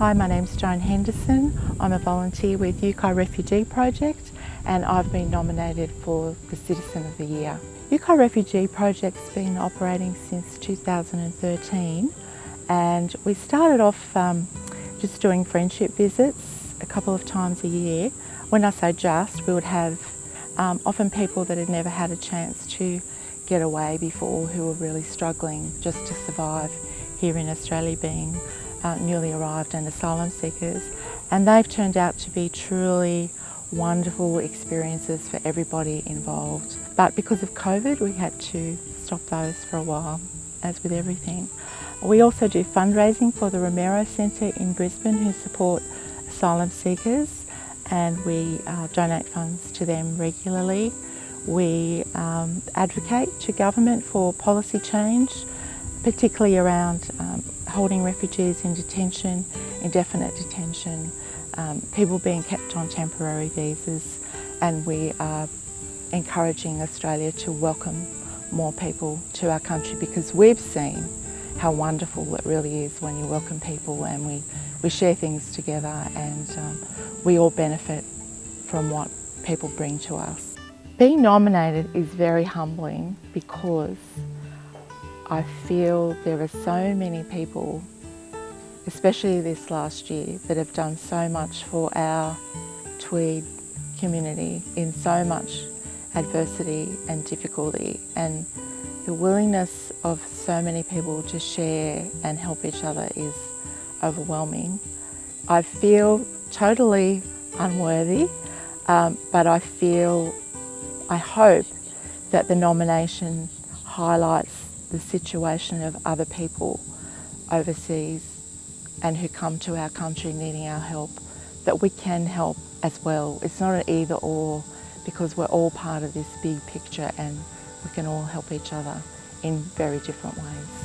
Hi, my name's Joan Henderson. I'm a volunteer with Uki Refugee Project and I've been nominated for the Citizen of the Year. Uki Refugee Project's been operating since 2013 and we started off just doing friendship visits a couple of times a year. When I say just, we would have often people that had never had a chance to get away before, who were really struggling just to survive here in Australia, being newly arrived and asylum seekers, and they've turned out to be truly wonderful experiences for everybody involved. But because of COVID, we had to stop those for a while, as with everything. We also do fundraising for the Romero Centre in Brisbane, who support asylum seekers, and we donate funds to them regularly. We advocate to government for policy change, particularly around holding refugees in detention, indefinite detention, people being kept on temporary visas, and we are encouraging Australia to welcome more people to our country, because we've seen how wonderful it really is when you welcome people and we share things together, and we all benefit from what people bring to us. Being nominated is very humbling because I feel there are so many people, especially this last year, that have done so much for our Tweed community in so much adversity and difficulty, and the willingness of so many people to share and help each other is overwhelming. I feel totally unworthy, but I hope that the nomination highlights the situation of other people overseas and who come to our country needing our help, that we can help as well. It's not an either or, because we're all part of this big picture and we can all help each other in very different ways.